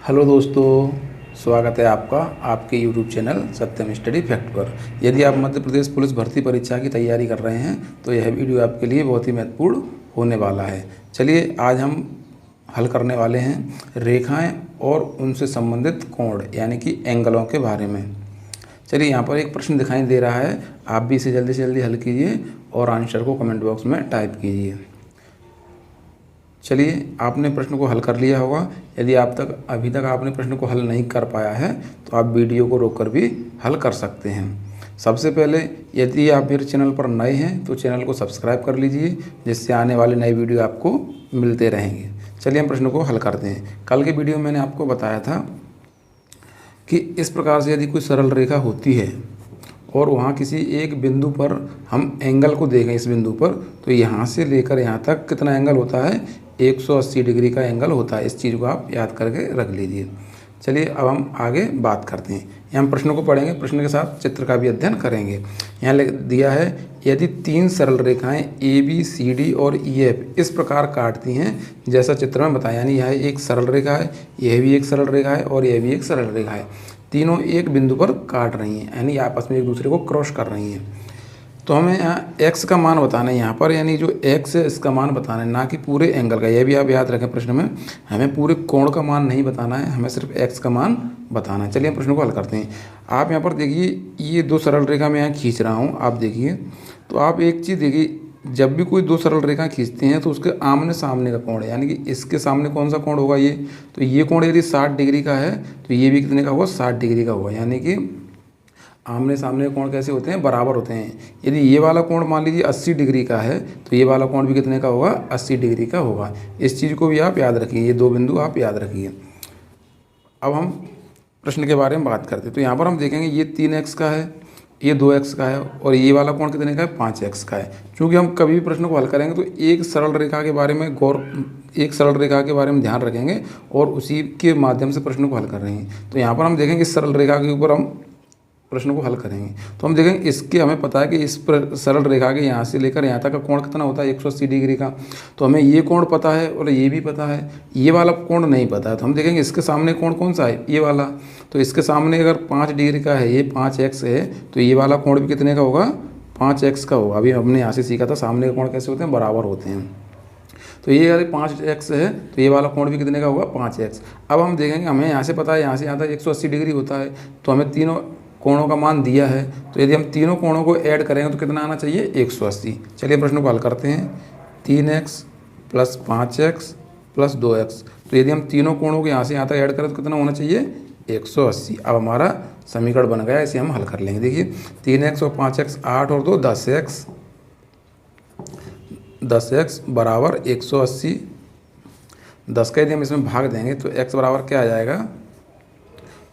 Hello दोस्तों, स्वागत है आपका आपके YouTube चैनल सत्यम स्टडी फैक्ट पर। यदि आप मध्य प्रदेश पुलिस भर्ती परीक्षा की तैयारी कर रहे हैं तो यह वीडियो आपके लिए बहुत ही महत्वपूर्ण होने वाला है। चलिए आज हम हल करने वाले हैं रेखाएं और उनसे संबंधित कोण यानी कि एंगलों के बारे में। चलिए यहाँ पर एक प्रश्न दिखाई दे रहा है, आप भी इसे जल्दी से जल्दी हल कीजिए और आंसर को कमेंट बॉक्स में टाइप कीजिए। चलिए आपने प्रश्न को हल कर लिया होगा। यदि अभी तक आपने प्रश्न को हल नहीं कर पाया है तो आप वीडियो को रोककर भी हल कर सकते हैं। सबसे पहले यदि आप मेरे चैनल पर नए हैं तो चैनल को सब्सक्राइब कर लीजिए, जिससे आने वाले नए वीडियो आपको मिलते रहेंगे। चलिए हम प्रश्न को हल करते हैं। कल के वीडियो में मैंने आपको बताया था कि इस प्रकार से यदि कोई सरल रेखा होती है और वहाँ किसी एक बिंदु पर हम एंगल को देखें इस बिंदु पर, तो यहाँ से लेकर यहाँ तक कितना एंगल होता है, 180 डिग्री का एंगल होता है। इस चीज़ को आप याद करके रख लीजिए। चलिए अब हम आगे बात करते हैं। यहाँ हम प्रश्नों को पढ़ेंगे, प्रश्न के साथ चित्र का भी अध्ययन करेंगे। यहाँ दिया है, यदि तीन सरल रेखाएं ए बी सी डी और ई एफ इस प्रकार काटती हैं जैसा चित्र में बताया, यानी यह एक सरल रेखा है, यह भी एक सरल रेखा है और यह भी एक सरल रेखा है, तीनों एक बिंदु पर काट रही हैं, यानी आपस में एक दूसरे को क्रॉस कर रही हैं। तो हमें यहाँ x का मान बताना है यहाँ पर, यानी जो x है इसका मान बताना है, ना कि पूरे एंगल का। यह भी आप याद रखें, प्रश्न में हमें पूरे कोण का मान नहीं बताना है, हमें सिर्फ x का मान बताना है। चलिए हम प्रश्न को हल करते हैं। आप यहाँ पर देखिए, ये दो सरल रेखा मैं यहाँ खींच रहा हूँ, आप देखिए। तो आप एक चीज़ देखिए, जब भी कोई दो सरल रेखा खींचते हैं तो उसके आमने सामने का कोण है, यानी कि इसके सामने कौन सा कोण होगा, ये। तो ये कोण यदि 60 डिग्री का है तो ये भी कितने का होगा, 60 डिग्री का होगा। यानी कि आमने सामने कोण कैसे होते हैं, बराबर होते हैं। यदि ये वाला कोण मान लीजिए 80 डिग्री का है तो ये वाला कोण भी कितने का होगा, 80 डिग्री का होगा। इस चीज़ को भी आप याद रखिए, ये दो बिंदु आप याद रखिए। अब हम प्रश्न के बारे में बात करते हैं। तो यहाँ पर हम देखेंगे ये 3x का है, ये 2x का है और ये वाला कोण कितने का है, 5x का है। क्योंकि हम कभी भी प्रश्न को हल करेंगे तो एक सरल रेखा के बारे में ध्यान रखेंगे और उसी के माध्यम से प्रश्न को हल कर रहे हैं। तो यहाँ पर हम देखेंगे इस सरल रेखा के ऊपर हम प्रश्न को हल करेंगे। तो हम देखेंगे, इसके हमें पता है कि इस सरल रेखा के यहाँ से लेकर यहाँ तक का कोण कितना होता है, 180 डिग्री का। तो हमें ये कोण पता है और ये भी पता है, ये वाला कोण नहीं पता है। तो हम देखेंगे इसके सामने कोण कौन सा है, ये वाला। तो इसके सामने अगर 5 डिग्री का है, ये 5x है, तो ये वाला कोण भी कितने का होगा, 5x का होगा। अभी हमने यहाँ से सीखा था सामने के कोण कैसे होते हैं, बराबर होते हैं। तो ये अगर 5x है तो ये वाला कोण भी कितने का होगा, 5x। अब हम देखेंगे, हमें यहाँ से पता है यहाँ से यहाँ तक 180 डिग्री होता है, तो हमें तीनों कोणों का मान दिया है। तो यदि हम तीनों कोणों को ऐड करेंगे तो कितना आना चाहिए, 180। चलिए प्रश्न को हल करते हैं। 3x + 5x + 2x। तो यदि हम तीनों कोणों को यहाँ से यहाँ तक ऐड करें तो कितना होना चाहिए, 180। अब हमारा समीकरण बन गया, इसे हम हल कर लेंगे। देखिए 3x और 5x 8 और 2 10x, 10x बराबर 180। 10 का यदि हम इसमें भाग देंगे तो x बराबर क्या आ जाएगा,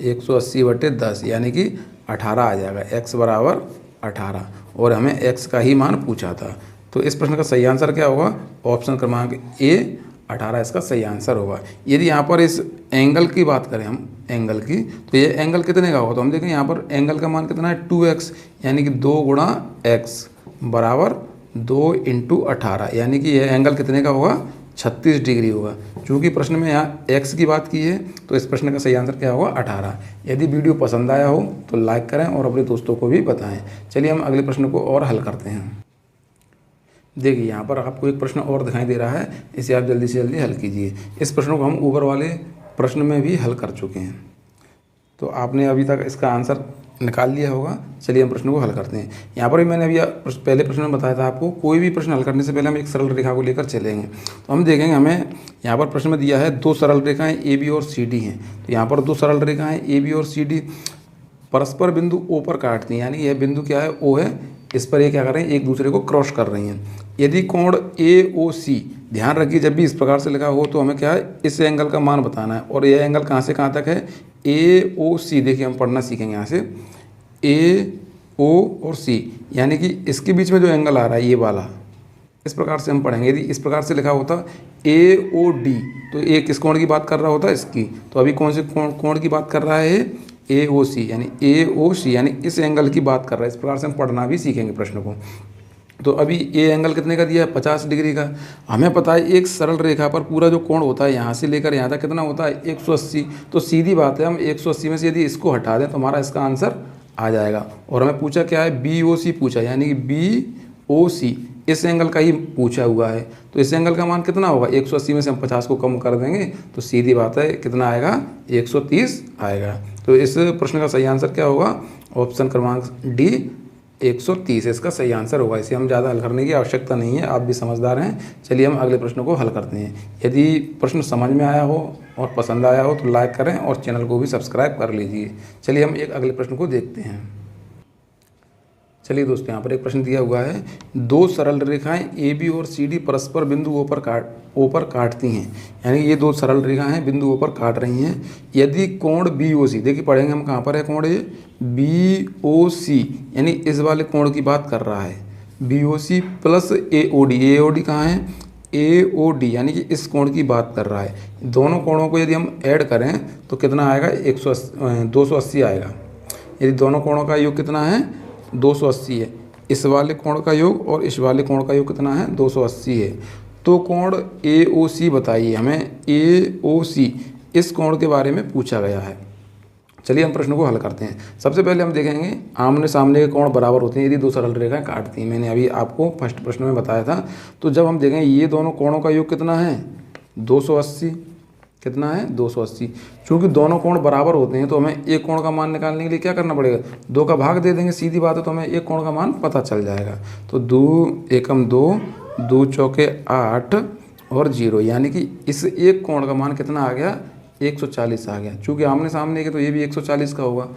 180/10, यानी कि 18 आ जाएगा। x बराबर 18 और हमें x का ही मान पूछा था। तो इस प्रश्न का सही आंसर क्या होगा, ऑप्शन क्रमांक ए 18 इसका सही आंसर होगा। यदि यहाँ पर इस एंगल की बात करें हम, एंगल की, तो ये एंगल कितने का होगा, तो हम देखें यहाँ पर एंगल का मान कितना है, 2x, यानी कि 2 × x बराबर 2 × 18, यानी कि यह एंगल कितने का होगा, 36 डिग्री होगा। चूँकि प्रश्न में यहाँ x की बात की है तो इस प्रश्न का सही आंसर क्या होगा, 18। यदि वीडियो पसंद आया हो तो लाइक करें और अपने दोस्तों को भी बताएं। चलिए हम अगले प्रश्न को और हल करते हैं। देखिए यहाँ पर आपको एक प्रश्न और दिखाई दे रहा है, इसे आप जल्दी से जल्दी हल कीजिए। इस प्रश्न को हम ऊपर वाले प्रश्न में भी हल कर चुके हैं, तो आपने अभी तक इसका आंसर निकाल लिया होगा। चलिए हम प्रश्न को हल करते हैं। यहाँ पर भी मैंने अभी पहले प्रश्न में बताया था आपको, कोई भी प्रश्न हल करने से पहले हम एक सरल रेखा को लेकर चलेंगे। तो हम देखेंगे, हमें यहाँ पर प्रश्न में दिया है दो सरल रेखाएं ए बी और सी डी हैं। तो यहाँ पर दो सरल रेखाएं ए बी और सी डी परस्पर बिंदु ओ पर काटती हैं, यानी यह बिंदु क्या है, ओ है, इस पर ये क्या कर रहे हैं, एक दूसरे को क्रॉस कर रही हैं। यदि कोण ए ओ सी, ध्यान रखिए जब भी इस प्रकार से लिखा हो तो हमें क्या है, इस एंगल का मान बताना है। और यह एंगल कहाँ से कहाँ तक है, ए ओ सी। देखिए हम पढ़ना सीखेंगे यहाँ से, ए ओ और सी, यानी कि इसके बीच में जो एंगल आ रहा है ये वाला, इस प्रकार से हम पढ़ेंगे। यदि इस प्रकार से लिखा होता ए ओ डी, तो ये किस कोण की बात कर रहा होता है, इसकी। तो अभी कौन से कोण की बात कर रहा है, ए ओ सी, यानी ए ओ सी, यानी इस एंगल की बात कर रहा है। इस प्रकार से हम पढ़ना भी सीखेंगे प्रश्न को। तो अभी ये एंगल कितने का दिया है, 50 डिग्री का। हमें पता है एक सरल रेखा पर पूरा जो कोण होता है यहाँ से लेकर यहाँ तक कितना होता है, 180। तो सीधी बात है, हम 180 में से यदि इसको हटा दें तो हमारा इसका आंसर आ जाएगा। और हमें पूछा क्या है, BOC पूछा, यानी कि BOC इस एंगल का ही पूछा हुआ है। तो इस एंगल का मान कितना होगा, 180 में से हम 50 को कम कर देंगे तो सीधी बात है कितना आएगा, 130 आएगा। तो इस प्रश्न का सही आंसर क्या होगा, ऑप्शन क्रमांक D 130 इसका सही आंसर होगा। इसे हम ज़्यादा हल करने की आवश्यकता नहीं है, आप भी समझदार हैं। चलिए हम अगले प्रश्न को हल करते हैं। यदि प्रश्न समझ में आया हो और पसंद आया हो तो लाइक करें और चैनल को भी सब्सक्राइब कर लीजिए। चलिए हम एक अगले प्रश्न को देखते हैं। चलिए दोस्तों, यहाँ पर एक प्रश्न दिया हुआ है, दो सरल रेखाएं AB और CD परस्पर बिंदु O पर काटती हैं। यानी ये दो सरल रेखाएं बिंदु O पर काट रही हैं। यदि कोण BOC, देखिए पढ़ेंगे हम कहाँ पर है कोण, ये BOC यानी इस वाले कोण की बात कर रहा है, BOC प्लस AOD कहाँ है, AOD यानी कि इस कोण की बात कर रहा है। दोनों कोणों को यदि हम ऐड करें तो कितना आएगा, 280 आएगा। यदि दोनों कोणों का योग कितना है, 280 है। इस वाले कोण का योग और इस वाले कोण का योग कितना है, 280 है। तो कोण AOC बताइए, हमें AOC इस कोण के बारे में पूछा गया है। चलिए हम प्रश्न को हल करते हैं। सबसे पहले हम देखेंगे आमने सामने के कोण बराबर होते हैं यदि दो सरल रेखाएं काटती हैं। मैंने अभी आपको फर्स्ट प्रश्न में बताया था। तो जब हम देखेंगे ये दोनों कोणों का योग कितना है, 280, कितना है, 280। चूँकि दोनों कोण बराबर होते हैं तो हमें एक कोण का मान निकालने के लिए क्या करना पड़ेगा, 2 का भाग दे देंगे, सीधी बात है, तो हमें एक कोण का मान पता चल जाएगा। तो 2 एकम 2, 2 चौके 8 और 0, यानी कि इस एक कोण का मान कितना आ गया, 140 आ गया। चूँकि आमने सामने के तो ये भी 140 का होगा।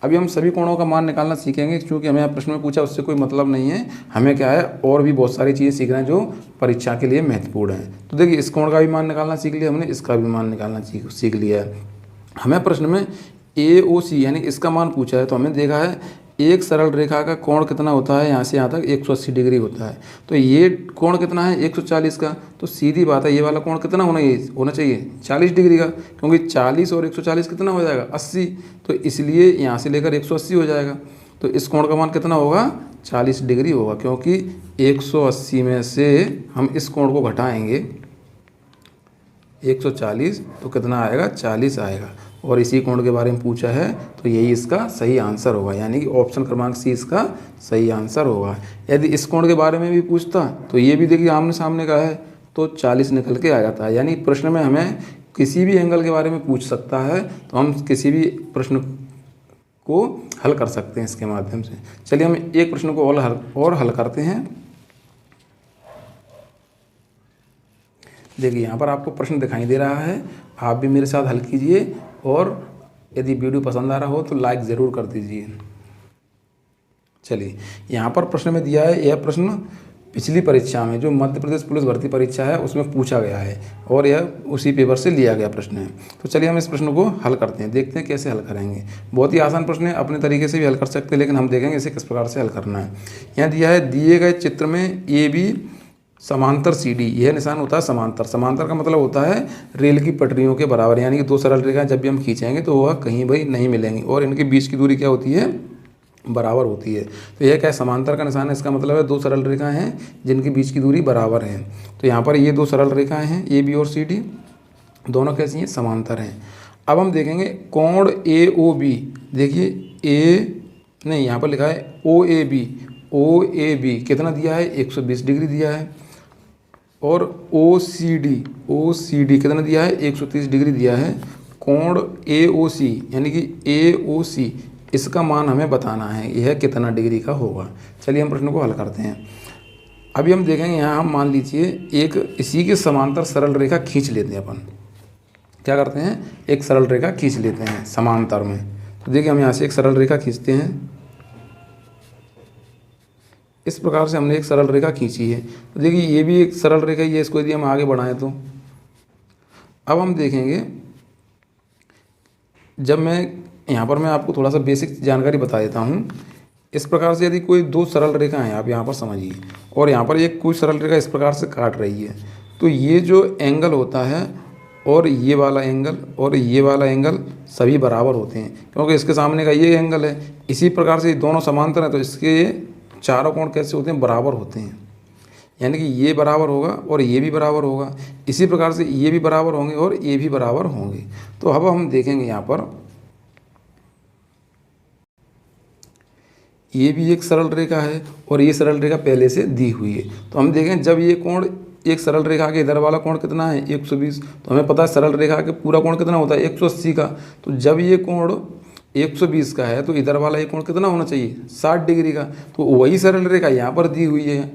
अभी हम सभी कोणों का मान निकालना सीखेंगे, क्योंकि हमें यहाँ प्रश्न में पूछा उससे कोई मतलब नहीं है। हमें क्या है, और भी बहुत सारी चीज़ें सीखना है जो परीक्षा के लिए महत्वपूर्ण है। तो देखिए इस कोण का भी मान निकालना सीख लिया हमने, इसका भी मान निकालना सीख लिया है। हमें प्रश्न में AOC यानी इसका मान पूछा है, तो हमने देखा है एक सरल रेखा का कोण कितना होता है, यहाँ से यहाँ तक 180 डिग्री होता है। तो ये कोण कितना है, 140 का। तो सीधी बात है ये वाला कोण कितना होना चाहिए 40 डिग्री का, क्योंकि 40 और 140 कितना हो जाएगा, 80। तो इसलिए यहाँ से लेकर 180 हो जाएगा। तो इस कोण का मान कितना होगा, 40 डिग्री होगा, क्योंकि 180 में से हम इस कोण को घटाएंगे 140 तो कितना आएगा, 40 आएगा। और इसी कोण के बारे में पूछा है तो यही इसका सही आंसर होगा, यानी कि ऑप्शन क्रमांक C इसका सही आंसर होगा। यदि इस कोण के बारे में भी पूछता तो ये भी देखिए आमने सामने का है तो 40 निकल के आ जाता है। यानी प्रश्न में हमें किसी भी एंगल के बारे में पूछ सकता है तो हम किसी भी प्रश्न को हल कर सकते हैं इसके माध्यम से। चलिए हम एक प्रश्न को और हल करते हैं। देखिए यहाँ पर आपको प्रश्न दिखाई दे रहा है, आप भी मेरे साथ हल कीजिए और यदि वीडियो पसंद आ रहा हो तो लाइक ज़रूर कर दीजिए। चलिए यहाँ पर प्रश्न में दिया है, यह प्रश्न पिछली परीक्षा में जो मध्य प्रदेश पुलिस भर्ती परीक्षा है उसमें पूछा गया है और यह उसी पेपर से लिया गया प्रश्न है। तो चलिए हम इस प्रश्न को हल करते हैं, देखते हैं कैसे हल करेंगे। बहुत ही आसान प्रश्न है, अपने तरीके से भी हल कर सकते हैं, लेकिन हम देखेंगे इसे किस प्रकार से हल करना है। यहाँ दिया है, दिए गए चित्र में AB समांतर CD, यह निशान होता है समांतर। समांतर का मतलब होता है रेल की पटरियों के बराबर, यानी कि दो सरल रेखाएं जब भी हम खींचेंगे तो वह कहीं भी नहीं मिलेंगी और इनके बीच की दूरी क्या होती है, बराबर होती है। तो यह क्या है, समांतर का निशान है, इसका मतलब है दो सरल रेखाएं हैं जिनके बीच की दूरी बराबर है। तो यहाँ पर ये दो सरल रेखाएं हैं AB और CD, दोनों कैसी हैं, समांतर हैं। अब हम देखेंगे कोण AOB, देखिए यहाँ पर लिखा है OAB कितना दिया है, 120 डिग्री दिया है। और OCD कितना दिया है, 130 डिग्री दिया है। कोण AOC यानी कि AOC इसका मान हमें बताना है, यह कितना डिग्री का होगा। चलिए हम प्रश्न को हल करते हैं। अभी हम देखेंगे यहाँ हम मान लीजिए एक इसी के समांतर सरल रेखा खींच लेते हैं। अपन क्या करते हैं, एक सरल रेखा खींच लेते हैं समांतर में। तो देखिए हम यहाँ से एक सरल रेखा खींचते हैं, इस प्रकार से हमने एक सरल रेखा खींची है। तो देखिए ये भी एक सरल रेखा ही है, इसको यदि हम आगे बढ़ाएं तो अब हम देखेंगे, जब मैं यहाँ पर मैं आपको थोड़ा सा बेसिक जानकारी बता देता हूँ। इस प्रकार से यदि कोई दो सरल रेखा हैं, आप यहाँ पर समझिए, और यहाँ पर एक कोई सरल रेखा इस प्रकार से काट रही है, तो ये जो एंगल होता है और ये वाला एंगल और ये वाला एंगल सभी बराबर होते हैं, क्योंकि इसके सामने का ये एंगल है। इसी प्रकार से दोनों समांतर हैं तो इसके चारों कोण कैसे होते हैं, बराबर होते हैं। यानी कि ये बराबर होगा और ये भी बराबर होगा, इसी प्रकार से ये भी बराबर होंगे और ये भी बराबर होंगे। तो अब हम देखेंगे यहाँ पर ये भी एक सरल रेखा है और ये सरल रेखा पहले से दी हुई है। तो हम देखें जब ये कोण एक सरल रेखा के इधर वाला कोण कितना है 120, तो हमें पता है सरल रेखा के पूरा कोण कितना होता है 180 का। तो जब ये कोण 120 का है तो इधर वाला ये कोण कितना होना चाहिए 60 डिग्री का। तो वही सरल रेखा यहाँ पर दी हुई है,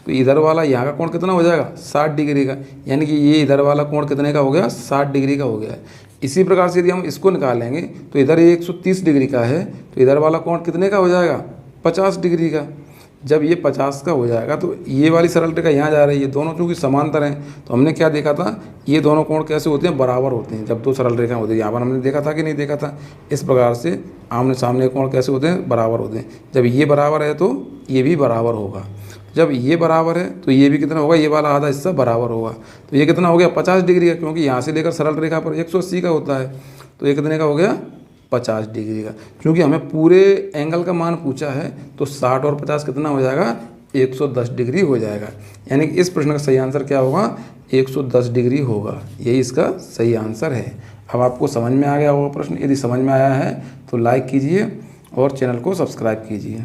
तो इधर वाला यहाँ का कोण कितना हो जाएगा 60 डिग्री का। यानी कि ये इधर वाला कोण कितने का हो गया 60 डिग्री का हो गया। इसी प्रकार से यदि हम इसको निकालेंगे तो इधर ये 130 डिग्री का है, तो इधर वाला कोण कितने का हो जाएगा 50 डिग्री का। जब ये 50 का हो जाएगा तो ये वाली सरल रेखा यहाँ जा रही है, दोनों चूँकि समांतर हैं। तो हमने क्या देखा था, ये दोनों कोण कैसे होते हैं, बराबर होते हैं जब दो सरल रेखा होती है। यहाँ पर हमने देखा था कि नहीं देखा था। इस प्रकार से आमने सामने कोण कैसे होते हैं, बराबर होते हैं। जब ये बराबर है तो ये भी बराबर होगा, जब ये बराबर है तो ये भी कितना होगा, ये वाला आधा हिस्सा बराबर होगा। तो ये कितना हो गया 50 डिग्री का, क्योंकि यहाँ से लेकर सरल रेखा पर 180 का होता है। तो ये कितने का हो गया 50 डिग्री का। क्योंकि हमें पूरे एंगल का मान पूछा है तो 60 और 50 कितना हो जाएगा 110 डिग्री हो जाएगा। यानी कि इस प्रश्न का सही आंसर क्या होगा 110 डिग्री होगा, यही इसका सही आंसर है। अब आपको समझ में आ गया होगा प्रश्न। यदि समझ में आया है तो लाइक कीजिए और चैनल को सब्सक्राइब कीजिए।